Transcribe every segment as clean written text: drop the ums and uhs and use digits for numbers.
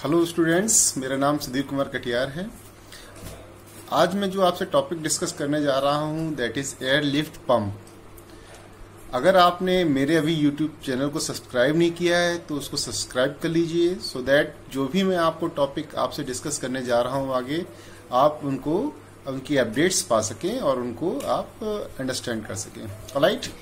Hello students, मेरा नाम सुधीर कुमार कटियार है। आज मैं जो आपसे टॉपिक डिस्कस करने जा रहा हूं that is air lift pump. अगर आपने मेरे अभी यूट्यूब चैनल को सब्सक्राइब नहीं किया है तो उसको सब्सक्राइब कर लीजिए, सो दैट जो भी मैं आपको टॉपिक आपसे डिस्कस करने जा रहा हूं आगे, आप उनकी अपडेट्स पा सकें और उनको आप अंडरस्टैंड कर सकें। ऑलराइट,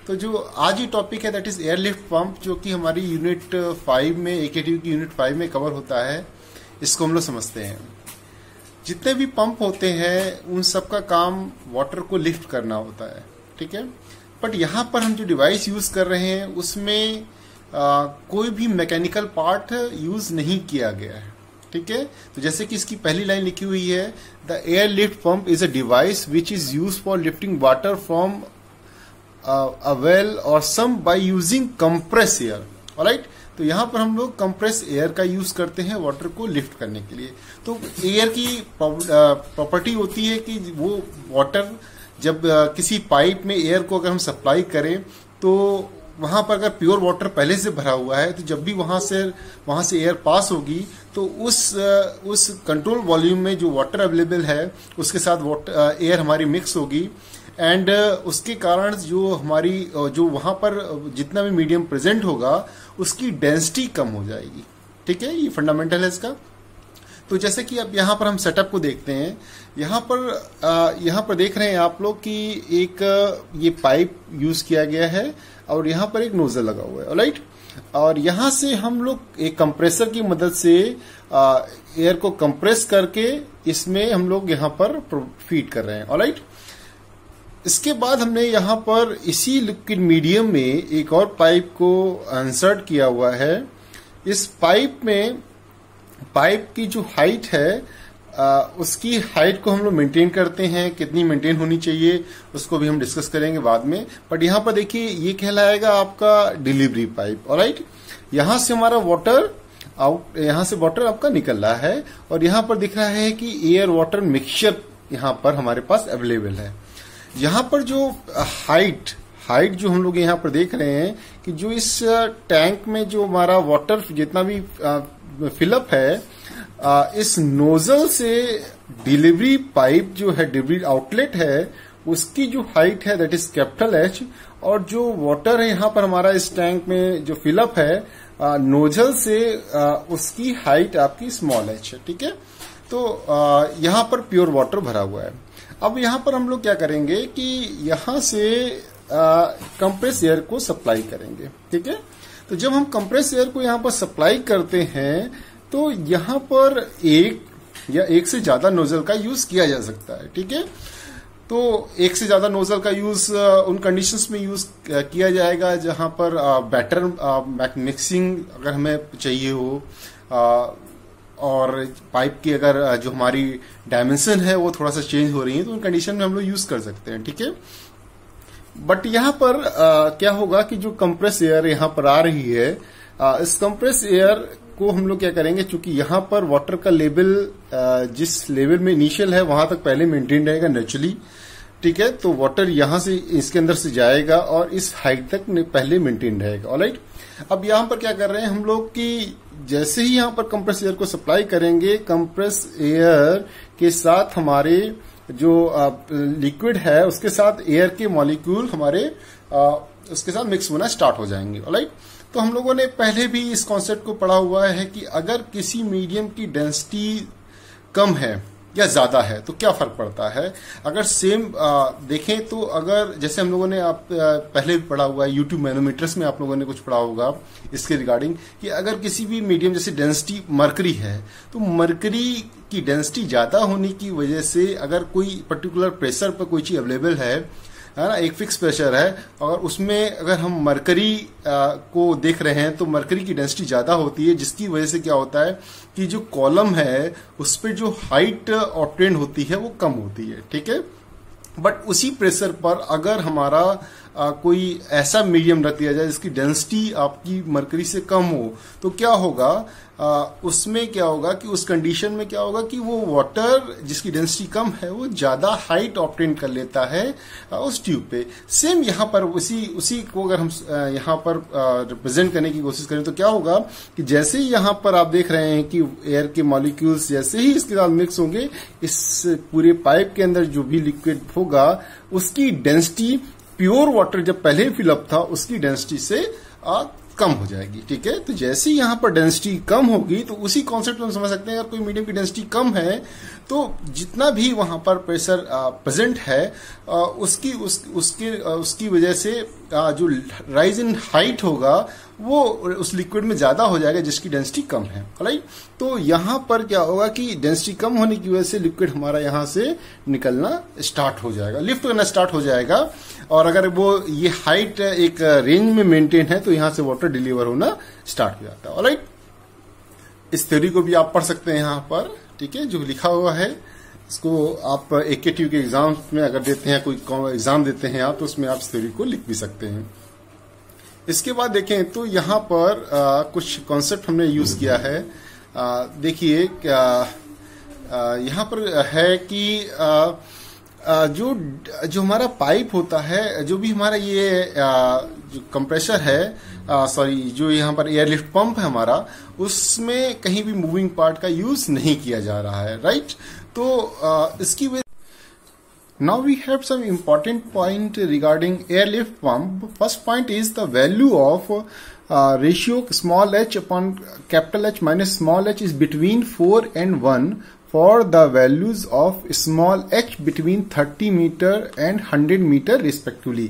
तो जो आज ही टॉपिक है that is air lift pump, जो कि हमारी यूनिट 5 में AKTU की यूनिट 5 में कवर होता है। इसको हम लोग समझते हैं। जितने भी पंप होते हैं उन सब का काम वाटर को लिफ्ट करना होता है, ठीक है। बट यहाँ पर हम जो डिवाइस यूज कर रहे हैं उसमें कोई भी मैकेनिकल पार्ट यूज नहीं किया गया है, ठीक है। तो जैसे कि इसकी पहली लाइन लिखी हुई है, the air lift pump is a device which is use for lifting water from a well or some by using compress air, alright। तो यहाँ पर हम लोग कंप्रेस एयर का यूज करते हैं वाटर को लिफ्ट करने के लिए। तो एयर की प्रॉपर्टी होती है कि वो वाटर जब किसी पाइप में एयर को अगर हम सप्लाई करें तो वहां पर अगर प्योर वाटर पहले से भरा हुआ है तो जब भी वहां से एयर पास होगी तो उस कंट्रोल वॉल्यूम में जो वाटर अवेलेबल है उसके साथ एयर हमारी मिक्स होगी एंड उसके कारण जो वहां पर जितना भी मीडियम प्रेजेंट होगा उसकी डेंसिटी कम हो जाएगी, ठीक है। ये फंडामेंटल है इसका। तो जैसे कि अब यहाँ पर हम सेटअप को देखते हैं। यहाँ पर देख रहे हैं आप लोग कि एक ये पाइप यूज किया गया है और यहाँ पर एक नोजल लगा हुआ है, ऑलराइट। और यहाँ से हम लोग एक कंप्रेसर की मदद से एयर को कंप्रेस करके इसमें हम लोग यहाँ पर फीड कर रहे हैं, ऑलराइट। इसके बाद हमने यहाँ पर इसी लिक्विड मीडियम में एक और पाइप को इंसर्ट किया हुआ है। इस पाइप की जो हाइट है उसकी हाइट को हम लोग मेंटेन करते हैं। कितनी मेंटेन होनी चाहिए उसको भी हम डिस्कस करेंगे बाद में। बट यहाँ पर देखिए ये कहलाएगा आपका डिलीवरी पाइप, ऑलराइट। यहाँ से हमारा यहाँ से वाटर आपका निकल रहा है और यहाँ पर दिख रहा है कि एयर वाटर मिक्सचर यहाँ पर हमारे पास अवेलेबल है। यहाँ पर जो हाइट जो हम लोग यहाँ पर देख रहे हैं कि जो इस टैंक में जो हमारा वाटर जितना भी फिलअप है इस नोजल से डिलीवरी पाइप जो है, डिलीवरी आउटलेट है, उसकी जो हाइट है दैट इज कैपिटल H। और जो वाटर है यहाँ पर हमारा इस टैंक में जो फिलअप है नोजल से उसकी हाइट आपकी स्मॉल h है, ठीक है। तो यहाँ पर प्योर वाटर भरा हुआ है। अब यहाँ पर हम लोग क्या करेंगे कि यहाँ से कंप्रेस एयर को सप्लाई करेंगे, ठीक है। तो जब हम कंप्रेस एयर को यहाँ पर सप्लाई करते हैं तो यहाँ पर एक से ज्यादा नोजल का यूज किया जा सकता है, ठीक है। तो एक से ज्यादा नोजल का यूज उन कंडीशंस में यूज किया जाएगा जहां पर बेटर मिक्सिंग अगर हमें चाहिए हो और पाइप की अगर जो हमारी डायमेंशन है वो थोड़ा सा चेंज हो रही है तो उन कंडीशन में हम लोग यूज कर सकते हैं, ठीक है। बट यहाँ पर क्या होगा कि जो कंप्रेस एयर यहाँ पर आ रही है इस कंप्रेस एयर को हम लोग क्या करेंगे, चूंकि यहाँ पर वाटर का लेवल जिस लेवल में इनिशियल है वहां तक पहले मेंटेन रहेगा नेचुरली, ठीक है। तो वाटर यहाँ से इसके अंदर से जाएगा और इस हाइट तक पहले मेंटेन रहेगा, ऑलराइट। अब यहाँ पर क्या कर रहे हैं हम लोग कि जैसे ही यहाँ पर कंप्रेस एयर को सप्लाई करेंगे, कंप्रेस एयर के साथ हमारे जो लिक्विड है उसके साथ एयर के मॉलिक्यूल हमारे उसके साथ मिक्स होना स्टार्ट हो जाएंगे, ऑलराइट। तो हम लोगों ने पहले भी इस कॉन्सेप्ट को पढ़ा हुआ है कि अगर किसी मीडियम की डेंसिटी कम है या ज्यादा है तो क्या फर्क पड़ता है। अगर सेम देखें तो अगर जैसे हम लोगों ने पहले भी पढ़ा हुआ है, यूट्यूब मैनोमीटर्स में आप लोगों ने कुछ पढ़ा होगा इसके रिगार्डिंग कि अगर किसी भी मीडियम जैसे डेंसिटी मरकरी है तो मरकरी की डेंसिटी ज्यादा होने की वजह से अगर कोई पर्टिकुलर प्रेशर पर कोई चीज अवेलेबल है ना, एक फिक्स प्रेशर है और उसमें अगर हम मरकरी को देख रहे हैं तो मरकरी की डेंसिटी ज्यादा होती है, जिसकी वजह से क्या होता है कि जो कॉलम है उस पर जो हाइट ऑब्टेन होती है वो कम होती है, ठीक है। बट उसी प्रेशर पर अगर हमारा कोई ऐसा मीडियम रख दिया जाए जिसकी डेंसिटी आपकी मरकरी से कम हो तो क्या होगा उसमें क्या होगा कि उस कंडीशन में क्या होगा कि वो वाटर जिसकी डेंसिटी कम है वो ज्यादा हाइट ऑब्टेन कर लेता है उस ट्यूब पे। सेम यहाँ पर उसी को अगर हम यहाँ पर रिप्रेजेंट करने की कोशिश करें तो क्या होगा कि जैसे ही यहाँ पर आप देख रहे हैं कि एयर के मॉलिक्यूल्स जैसे ही इसके साथ मिक्स होंगे, इस पूरे पाइप के अंदर जो भी लिक्विड होगा उसकी डेंसिटी प्योर वाटर जब पहले फिलअप था उसकी डेंसिटी से कम हो जाएगी। ठीक है, तो जैसे ही यहाँ पर डेंसिटी कम होगी तो उसी कॉन्सेप्ट में हम समझ सकते हैं अगर कोई मीडियम की डेंसिटी कम है तो जितना भी वहां पर प्रेशर प्रेजेंट है उसकी वजह से जो राइज इन हाइट होगा वो उस लिक्विड में ज्यादा हो जाएगा जिसकी डेंसिटी कम है। राइट, तो यहाँ पर क्या होगा कि डेंसिटी कम होने की वजह से लिक्विड हमारा यहाँ से निकलना स्टार्ट हो जाएगा, लिफ्ट करना स्टार्ट हो जाएगा। और अगर वो ये हाइट एक रेंज में मेंटेन है तो यहाँ से वाटर डिलीवर होना स्टार्ट हो जाता है। राइट, इस थ्योरी को भी आप पढ़ सकते हैं यहाँ पर। ठीक है, जो लिखा हुआ है इसको आप AKTU के एग्जाम में अगर देते हैं, कोई एग्जाम देते हैं आप, तो उसमें आप इस थ्योरी को लिख भी सकते हैं। इसके बाद देखें तो यहाँ पर कुछ कॉन्सेप्ट हमने यूज किया है। देखिए यहाँ पर है कि जो हमारा पाइप होता है, जो भी हमारा ये जो कंप्रेसर है, जो यहाँ पर एयरलिफ्ट पंप है हमारा, उसमें कहीं भी मूविंग पार्ट का यूज नहीं किया जा रहा है। राइट, तो इसकी वजह Now we have some important point regarding airlift pump. First point is the value of ratio small h upon capital H minus small h is between 4 and 1 for the values of small h between 30 meter and 100 meter respectively.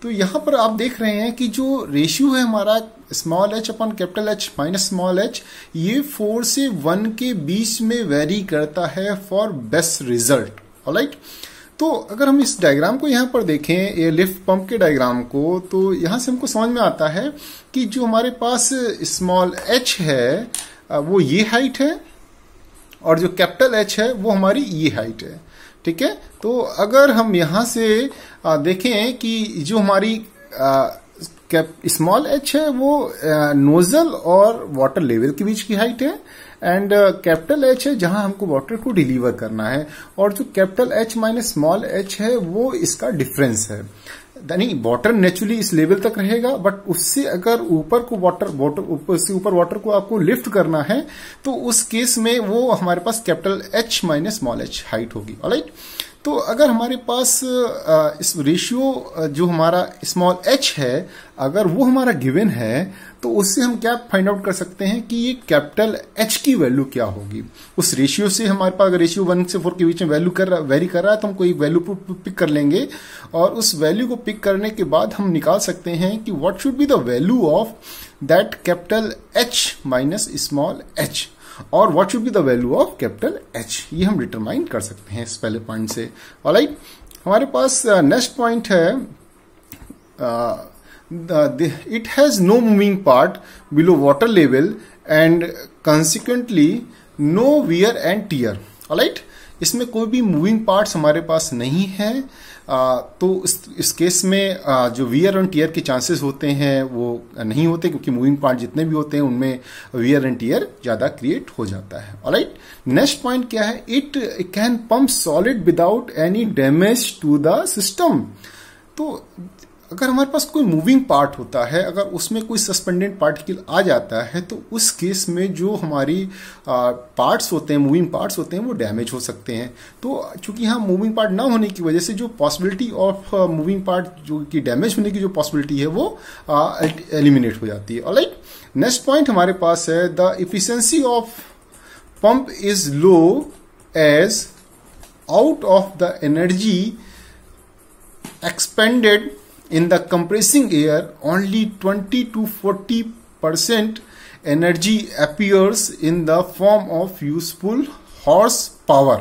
तो यहाँ पर आप देख रहे हैं कि जो ratio है हमारा small h upon capital H minus small h, ये 4 से 1 के बीच में वेरी करता है फॉर बेस्ट रिजल्ट। ऑलराइट, तो अगर हम इस डायग्राम को यहाँ पर देखें, एयरलिफ्ट पंप के डायग्राम को, तो यहाँ से हमको समझ में आता है कि जो हमारे पास स्मॉल h है वो ये हाइट है और जो कैपिटल H है वो हमारी ये हाइट है। ठीक है, तो अगर हम यहाँ से देखें कि जो हमारी स्मॉल h है वो नोजल और वाटर लेवल के बीच की हाइट है, एंड कैपिटल H है जहां हमको वाटर को डिलीवर करना है, और जो capital H minus small h है वो इसका डिफरेंस है। यानी वाटर नेचुरली इस लेवल तक रहेगा, बट उससे अगर ऊपर को वाटर को आपको लिफ्ट करना है तो उस केस में वो हमारे पास capital H minus small h height होगी। ऑलराइट, तो अगर हमारे पास इस रेशियो जो हमारा स्मॉल h है अगर वो हमारा गिवन है तो उससे हम क्या फाइंड आउट कर सकते हैं कि ये कैपिटल H की वैल्यू क्या होगी। उस रेशियो से हमारे पास अगर रेशियो 1 से 4 के बीच में वेरी कर रहा है तो हम कोई वैल्यू पिक कर लेंगे, और उस वैल्यू को पिक करने के बाद हम निकाल सकते हैं कि what should be the value of that capital H minus small h, और what should be the value of capital H। ये हम डिटरमाइन कर सकते हैं इस पहले पॉइंट से। ऑलराइट, हमारे पास नेक्स्ट पॉइंट है, it has no moving part below water level and consequently no wear and tear. Alright, इसमें कोई भी मूविंग पार्ट्स हमारे पास नहीं है, तो इस केस में जो वियर एंड टीयर के चांसेस होते हैं वो नहीं होते, क्योंकि मूविंग पार्ट जितने भी होते हैं उनमें वियर एंड टीयर ज्यादा क्रिएट हो जाता है। ऑलराइट, नेक्स्ट पॉइंट क्या है, it can pump solid without any damage to the system. तो अगर हमारे पास कोई मूविंग पार्ट होता है, अगर उसमें कोई सस्पेंडेड पार्टिकल आ जाता है तो उस केस में जो हमारी पार्ट्स होते हैं, मूविंग पार्ट्स होते हैं, वो डैमेज हो सकते हैं। तो चूंकि यहाँ मूविंग पार्ट ना होने की वजह से जो पॉसिबिलिटी ऑफ मूविंग पार्ट जो कि डैमेज होने की जो पॉसिबिलिटी है वो एलिमिनेट हो जाती है। ऑलराइट, नेक्स्ट पॉइंट हमारे पास है, the efficiency of pump is low as out of the energy expended in the compressing air only 20 to 40% energy appears in the form of useful horsepower.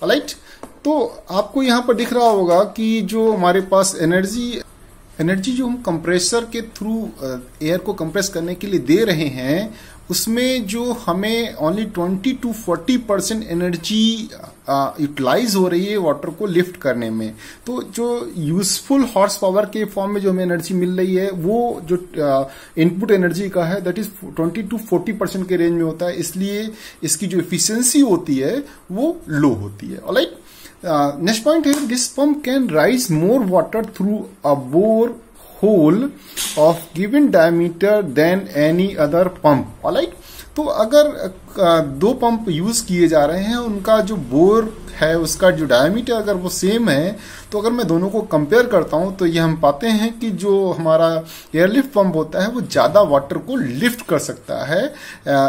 Alright, तो आपको यहां पर दिख रहा होगा कि जो हमारे पास एनर्जी जो हम कंप्रेसर के थ्रू एयर को कंप्रेस करने के लिए दे रहे हैं उसमें जो हमें ओनली 20 to 40% एनर्जी यूटिलाइज हो रही है वाटर को लिफ्ट करने में। तो जो यूजफुल हॉर्स पावर के फॉर्म में जो हमें एनर्जी मिल रही है वो जो इनपुट एनर्जी का है दैट इज 20 to 40% के रेंज में होता है, इसलिए इसकी जो एफिशिएंसी होती है वो लो होती है। ऑलराइट, नेक्स्ट पॉइंट है this pump can raise more water through a bore hole of given diameter than any other pump. Alright, तो अगर दो पंप यूज किए जा रहे हैं, उनका जो बोर है उसका जो डायमीटर अगर वो सेम है, तो अगर मैं दोनों को कंपेयर करता हूं तो ये हम पाते हैं कि जो हमारा एयरलिफ्ट पंप होता है वो ज्यादा वाटर को लिफ्ट कर सकता है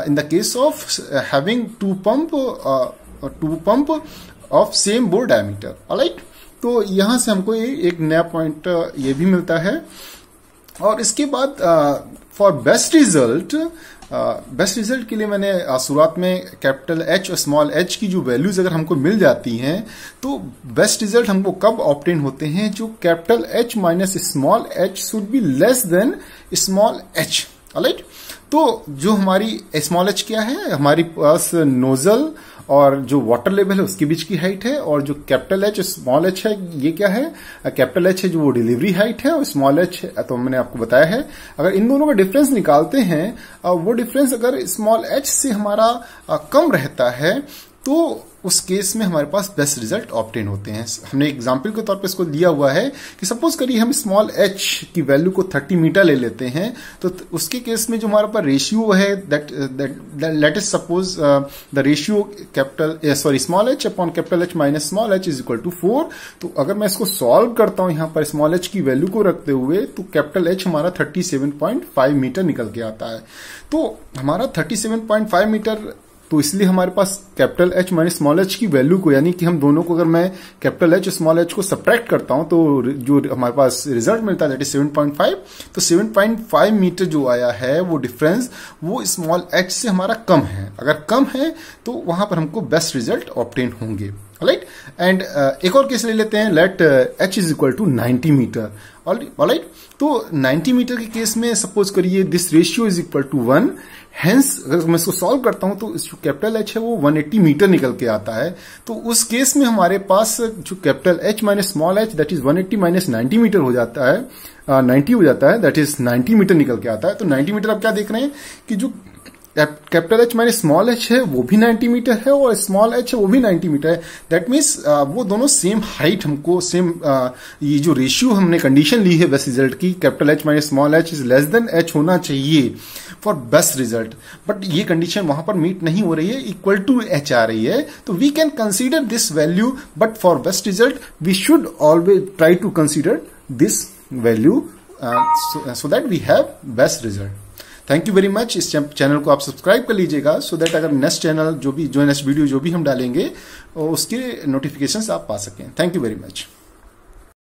in the case of having two pump of same bore diameter. Alright, तो यहां से हमको एक नया पॉइंट ये भी मिलता है। और इसके बाद फॉर बेस्ट रिजल्ट के लिए मैंने शुरुआत में कैपिटल एच और स्मॉल एच की जो वैल्यूज अगर हमको मिल जाती हैं तो बेस्ट रिजल्ट हमको कब ऑब्टेन होते हैं, जो capital H minus small H should be less than small H. Alright, तो जो हमारी स्मॉल एच क्या है, हमारी पास नोजल और जो वाटर लेवल है उसके बीच की हाइट है, और जो कैपिटल एच स्मॉल एच है ये क्या है, कैपिटल एच है जो वो डिलीवरी हाइट है, और स्मॉल एच तो मैंने आपको बताया है। अगर इन दोनों का डिफरेंस निकालते हैं, वो डिफरेंस अगर स्मॉल एच से हमारा कम रहता है तो उस केस में हमारे पास बेस्ट रिजल्ट ऑब्टेन होते हैं। हमने एग्जाम्पल के तौर पे इसको दिया हुआ है कि सपोज करिए हम स्मॉल एच की वैल्यू को 30 मीटर ले लेते हैं, तो उसके केस में जो हमारे पास रेशियो है let is suppose the ratio small h upon capital H minus small h is equal to 4। तो अगर मैं इसको सॉल्व करता हूं यहां पर स्मॉल एच की वैल्यू को रखते हुए, तो कैपिटल एच हमारा 37.5 मीटर निकल के आता है। तो हमारा 37.5 मीटर, तो इसलिए हमारे पास capital H minus small H की वैल्यू को, यानी कि हम दोनों को अगर मैं कैपिटल एच और स्मॉल एच को सब्ट्रैक्ट करता हूं तो जो हमारे पास रिजल्ट मिलता है दैट इज 7.5। तो 7.5 मीटर जो आया है वो डिफरेंस वो स्मॉल एच से हमारा कम है। अगर कम है तो वहां पर हमको बेस्ट रिजल्ट ऑब्टेन होंगे। राइट, एंड एक और केस ले लेते हैं, let h is equal to 90 metre. Alright, तो 90 मीटर के केस में सपोज करिए this ratio is equal to 1, hence अगर मैं इसको सॉल्व करता हूं तो जो कैपिटल एच है वो 180 मीटर निकल के आता है। तो उस केस में हमारे पास जो capital H minus small h that is 180 minus 90 metre हो जाता है, 90 हो जाता है, दैट इज 90 मीटर निकल के आता है। तो 90 मीटर आप क्या देख रहे हैं कि जो capital H minus small H है वो भी 90 मीटर है और स्मॉल एच है वो भी 90 मीटर है। दैट मीन्स वो दोनों सेम हाइट हमको सेम ये जो रेशियो हमने कंडीशन ली है बेस्ट रिजल्ट की, capital H minus small h is less than H होना चाहिए फॉर बेस्ट रिजल्ट, बट ये कंडीशन वहां पर मीट नहीं हो रही है, इक्वल टू एच आ रही है। तो we can consider this value, but for best result we should always try to consider this value so that we have best result. Thank you very much. इस channel को आप subscribe कर लीजिएगा so that अगर next channel next video जो भी हम डालेंगे उसके नोटिफिकेशंस आप पा सकें। Thank you very much.